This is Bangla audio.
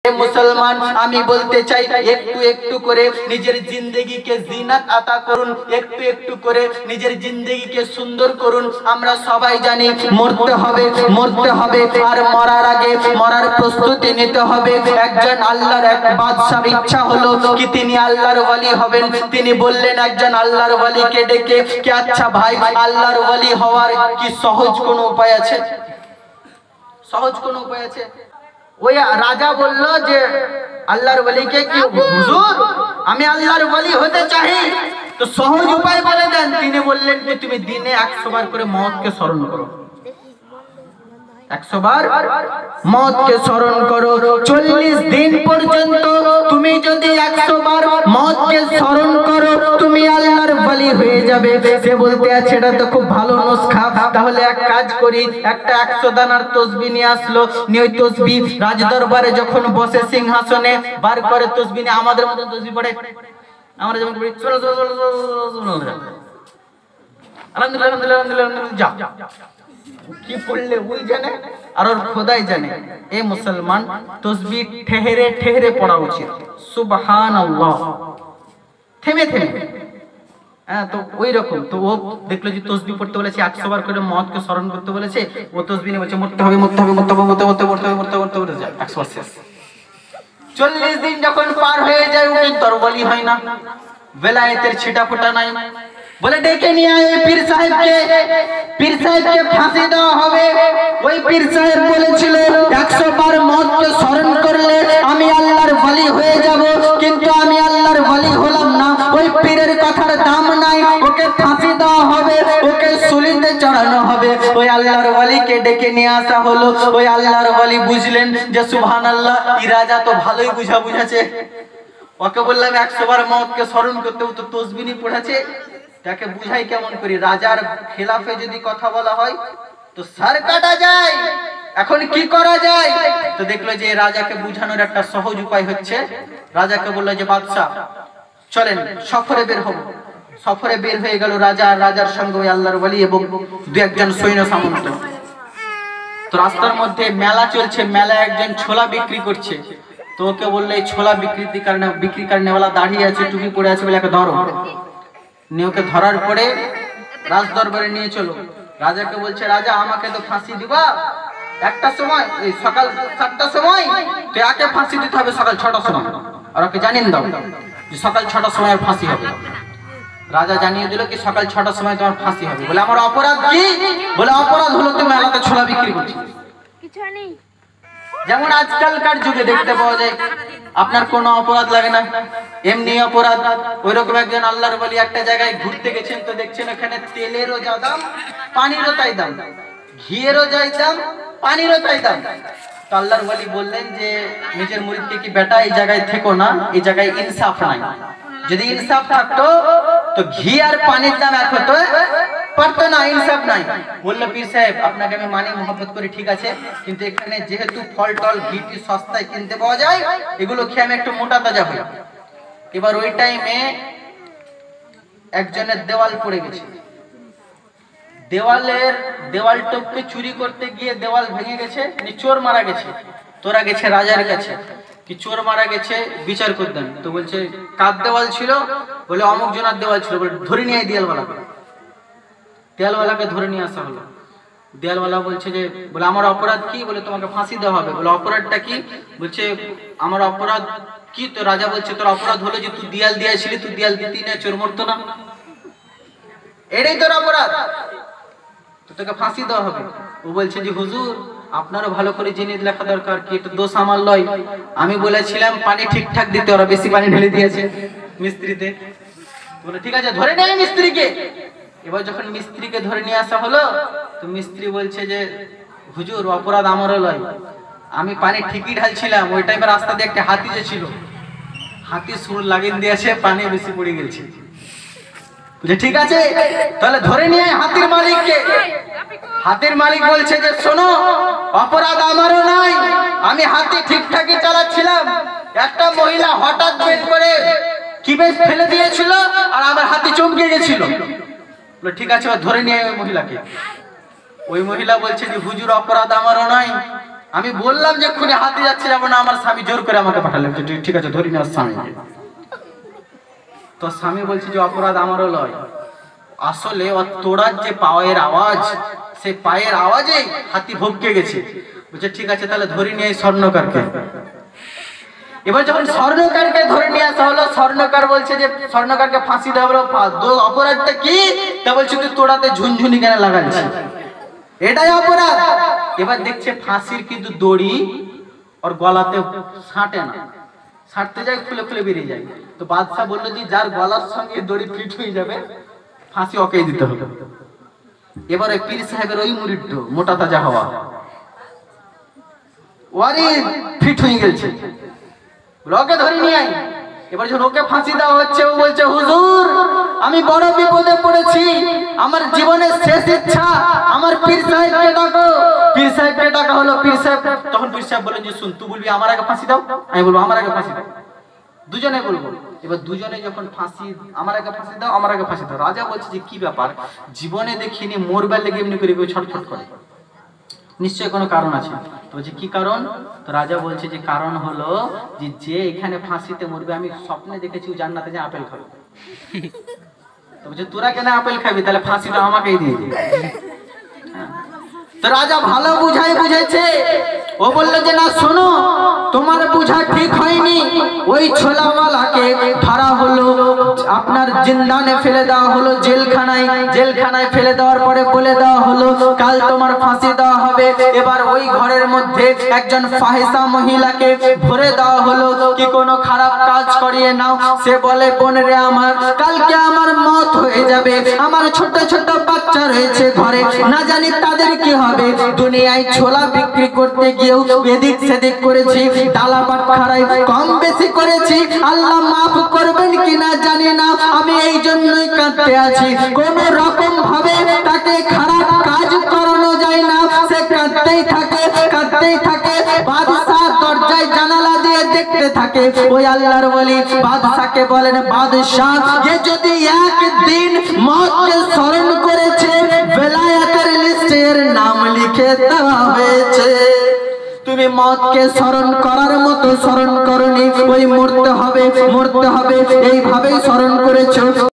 মুসলমান, আমি বলতে চাই একটু একটু করে নিজের জিন্দেগিকে জিনাত আতা করুন, একটু একটু করে নিজের জিন্দেগিকে সুন্দর করুন। আমরা সবাই জানি মরতে হবে, মরতে হবে, আর মরার আগে মরার প্রস্তুতি নিতে হবে। একজন আল্লাহর এক বাদশার ইচ্ছা হলো কি তিনি আল্লাহর ওয়ালি হবেন। তিনি বললেন একজন আল্লাহর ওয়ালিকে ডেকে কি আচ্ছা ভাই, আল্লাহর ওয়ালি হওয়ার কি সহজ কোনো উপায় আছে? সহজ কোনো উপায় আছে? ওই রাজা বলল যে আল্লাহর ওয়ালিকে কি হুজুর আমি আল্লাহর ওয়ালি হতে চাই, তো সহজ উপায় বলে দেন। তিনি বললেন যে তুমি দিনে 100 বার করে মওতকে স্মরণ করো, 100 বার মওতকে স্মরণ করো। 40 দিন পর্যন্ত তুমি যদি 100 বার মওতকে স্মরণ করো তুমি আল্লাহর ওয়ালি হয়ে যাবে। সে বলতে আছে এটা তো খুব ভালো নুসখা, তাহলে এক কাজ করি, একটা 100 দানার তসবিহ নিয়ে আসলো। নিয়ে তসবিহ রাজদরবারে যখন বসে সিংহাসনে বার করে তসবিহ নিয়ে, আমাদের মতো তসবিহ পড়ে, আমরা যেমন পড়ি আলহামদুলিল্লাহ আলহামদুলিল্লাহ আলহামদুলিল্লাহ, যা কি পড়লে ওই জানে আর ওর খোদাই জানে। এ মুসলমান, তসবিহ ঠেহরে ঠেহরে পড়া উচিত, সুবহানাল্লাহ, থেমে থেমে। হ্যাঁ, তো ওই রকম তো ও দেখলো যে তসবিহ পড়তে বলেছে, 100 বার করে মওতকে স্মরণ করতে বলেছে, ও তসবিহ নিয়ে বলছে মরতে হবে মরতে হবে মরতে হবে মরতে হবে মরতে হবে মরতে হবে মরতে হবে, 100 বার শেষ। 40 দিন যখন পার হয়ে যায় উনি দরবালি হয় না, বেলায়েতের ছিটা ফোটা নাই। বলে ডেকে নিয়ে আয় পীর সাহেবকে, পীর সাহেবকে ফাঁসি দেওয়া হবে। ওই পীর সাহেব বলেছিল 100 বার মওতকে স্মরণ করলে আমি আল্লাহর ওয়ালি হয়ে যাব, কিন্তু আমি আল্লাহর ওয়ালি হলাম না। ওই পীরের কথার দাম নাই, ওকে ফাঁসি দেওয়া হবে, ওকে সুলিতে চড়ানো হবে। ওই আল্লাহর ওয়ালিকে ডেকে নিয়ে আসা হলো। ওই আল্লাহর ওয়ালি বুঝলেন যে সুবহানাল্লাহ, ই রাজা তো ভালোই বুঝাছে। ওকে বললাম 100 বার মওতকে স্মরণ করতে, ও তো তসবিহ পড়েছে, তাকে বুঝাই কেমন করি? রাজার খেলাফে যদি কথা বলা হয় তো সার কাটা যায়। এখন কি করা যায়? তো দেখলো যে রাজাকে বুঝানোর একটা সহজ উপায় হচ্ছে, রাজাকে বললো যে বাদশা চলেন সফরে বের হব। সফরে বের হয়ে গেল রাজা, রাজার সঙ্গে ওই আল্লাহর ওয়ালি এবং 2-1 সৈন্য সামন্ত। তো রাস্তার মধ্যে মেলা চলছে, মেলা একজন ছোলা বিক্রি করছে। তো ওকে বললো এই ছোলা বিক্রি করনেওয়ালা দাঁড়িয়ে আছে, টুপি পরে আছে, বলে একে ধরো। ওকে ধরার পরে রাজ দরবারে নিয়ে চলো। রাজাকে বলছে রাজা আমাকে তো ফাঁসি দিবা একটা সময়, এই সকাল 7টার সময়, তো একে ফাঁসি দিতে হবে সকাল 6টার সময়, আর ওকে জানিয়ে দাও যে সকাল 6টার সময় আর ফাঁসি হবে। রাজা জানিয়ে দিল কি সকাল 6টার সময় তোমার ফাঁসি হবে। বলে আমার অপরাধ কি? বলে অপরাধ হলো তুমি মেলাতে ছোলা বিক্রি করছো। যেমন আজকালকার যুগে দেখতে পাওয়া যায় আপনার কোনো অপরাধ লাগে না, এমনি অপরাধ। ওইরকম একজন আল্লাহর ওয়ালি একটা জায়গায় ঘুরতে গেছেন, তো দেখছেন এখানে তেলেরও যা দাম পানিরও তাই দাম, ঘিয়েরও যাই দাম পানিরও তাই দাম। তো আল্লাহর ওয়ালি বললেন যে নিজের মুরিদকে কি বেটা এই জায়গায় থেকো না, এই জায়গায় ইনসাফ নাই। যদি ইনসাফ থাকতো তো ঘি আর পানির দাম এক হতো, পারতো না, ইনসাফ নাই। বললো পীর সাহেব আপনাকে আমি মানি মহব্বত করি, ঠিক আছে, কিন্তু এখানে যেহেতু ফল টল ঘিটি সস্তায় কিনতে পাওয়া যায়, এগুলো খেয়ে আমি একটু মোটা তাজা হই। এবার ওই টাইমে একজনের দেওয়াল পড়ে গেছে, দেওয়াল টপকে চুরি করতে গিয়ে দেওয়াল ভেঙে গেছে, চোর মারা গেছে। তোরা গেছে রাজার কাছে কি চোর মারা গেছে বিচার করতেন। তো বলছে কার দেওয়াল ছিল? বলে অমুক জনার দেওয়াল ছিল। বলে ধরে নিয়ে দেয়ালওয়ালাকে, দেয়ালওয়ালাকে ধরে নিয়ে আসা হলো। দেয়ালওয়ালা বলছে যে বলে আমার অপরাধ কি? বলে তোমাকে ফাঁসি দেওয়া হবে। বলে অপরাধটা কি? বলছে আমার অপরাধ কি? তো রাজা বলছে তোর অপরাধ হলো যে তুই দেয়াল দিয়েছিলি, তুই দেয়াল দিতি না, চোর মরতো না, এটাই তোর অপরাধ, তো তোকে ফাঁসি দেওয়া হবে। ও বলছে যে হুজুর আপনারও ভালো করে জেনে লেখা দরকার কি এটা দোষ আমার লয়, আমি বলেছিলাম পানি ঠিকঠাক দিতে, ওরা বেশি পানি ঢেলে দিয়েছে মিস্ত্রিতে। বলে ঠিক আছে ধরে নেই মিস্ত্রিকে। এবার যখন মিস্ত্রিকে ধরে নিয়ে আসা হলো তো মিস্ত্রি বলছে যে হুজুর অপরাধ আমারও লয়, আমি পানি ঠিকই ঢালছিলাম, ওই টাইমে রাস্তা দিয়ে একটা হাতি যে ছিল, হাতি সুর লাগিয়ে দিয়েছে, পানি বেশি পড়ে গেছে। ঠিক আছে তাহলে ধরে নিয়ে হাতির মালিককে। হাতির মালিক বলছে যে শোনো অপরাধ আমারও নাই, আমি হাতি ঠিকঠাকই চালাচ্ছিলাম, একটা মহিলা হঠাৎ বের করে কি বেশ ফেলে দিয়েছিল আর আমার হাতি চমকে গেছিল। ঠিক আছে ধরে নিয়ে ওই মহিলাকে। ওই মহিলা বলছে যে হুজুর অপরাধ আমারও নাই, আমি বললাম যে খুনে হাতে যাচ্ছে যাবো না, আমার স্বামী জোর করে আমাকে পাঠালেন, ঠিক আছে ধরি না স্বামীকে। তো স্বামী বলছে যে অপরাধ আমারও লয়, আসলে ওর তোড়ার যে পায়ের আওয়াজ, সেই পায়ের আওয়াজে হাতি ভটকে গেছে। বলছে ঠিক আছে তাহলে ধরে নিয়ে এই স্বর্ণকারকে। এবার যখন স্বর্ণকারকে ধরে নিয়ে আসা হলো, স্বর্ণকার বলছে যে স্বর্ণকারকে ফাঁসি দেওয়া হলো। অপরাধটা কি? তা বলছে তুই তোড়াতে ঝুনঝুনি কেন লাগাচ্ছিস, এটাই অপরাধ। এবার দেখছে ফাঁসির কিন্তু দড়ি ওর গলাতে ছাঁটে না, ছাঁটতে যায় খুলে খুলে বেরিয়ে যায়। তো বাদশাহ বললো যে যার গলার সঙ্গে দড়ি ফিট হয়ে যাবে ফাঁসি ওকেই দিতে হবে। এবার ওই পীর সাহেবের ওই মুরিদ মোটা তাজা হওয়া ওয়ারি ফিট হয়ে গেছে, ওকে ধরে নিয়ে আয়। এবার যখন ওকে ফাঁসি দেওয়া হচ্ছে, ও বলছে হুজুর আমি বড় বিপদে পড়েছি, আমার জীবনের শেষ ইচ্ছা আমার পীর সাহেবকে ডাকো। পীর সাহেবকে ডাকা হলো। পীর সাহেব তখন পীর সাহেব বলেন যে শুন, তুই বলবি আমার আগে ফাঁসি দাও, আমি বলবো আমার আগে ফাঁসি দাও, দুজনে বলবো। এবার দুজনে যখন ফাঁসি, আমার আগে ফাঁসি দাও, আমার আগে ফাঁসি দাও। রাজা বলছে যে কি ব্যাপার, জীবনে দেখিনি মরবার লেগে এমনি করে কেউ ছটফট করে, নিশ্চয়ই কোনো কারণ আছে। তো বলছে কি কারণ? তো রাজা বলছে যে কারণ হলো যে যে এখানে ফাঁসিতে মরবে আমি স্বপ্নে দেখেছি ও জান্নাতে যে আপেল খাবে। তো বলছে তোরা কেন আপেল খাবি, তাহলে ফাঁসিটা আমাকেই দিয়ে দে। তো রাজা ভালো বুঝেছে। ও বললো যে না শোনো, তোমার বুঝা ঠিক হয়নি। ওই ছোলাওয়ালাকে ধরা হলো, আপনার জিন্দানে ফেলে দেওয়া হলো, জেলখানায় ফেলে দেওয়ার পরে বলে দেওয়া হলো কাল তোমার ফাঁসি দেওয়া হবে। এবার ওই ঘরের মধ্যে একজন ফাহিশা মহিলাকে ভরে দেওয়া হলো, কি কোনো খারাপ কাজ করিয়ে নাও। সে বলে বোনেরে আমার, কালকে আমার মত হয়ে যাবে, আমার ছোট ছোট বাচ্চা রয়েছে ঘরে, না জানি তাদের কি হবে। দুনিয়ায় ছোলা বিক্রি করতে গিয়েও এদিক সেদিক করেছি, ডালা পাটখারায় কম বেশি করেছি, আল্লাহ মাফ করবেন কিনা জানি না। আমি এই জন্যই কাঁদতে আছি, কোন রকম ভাবে তাকে খারাপ কাজ করানো যায় না, সে কাঁদতেই থাকে। বাদশাহ দরজায় জানালা দিয়ে দেখতে থাকে। ওই আল্লাহর ওলি বাদশাকে বলেন, বাদশাহ এ যদি একদিন মতকে স্মরণ করেছে, বেলায়েতের লিস্টে এর নাম লিখে দেওয়া হয়েছে। তুমি মতকে স্মরণ করার মতো স্মরণ করনি, ওই মরতে হবে এইভাবেই স্মরণ করেছো।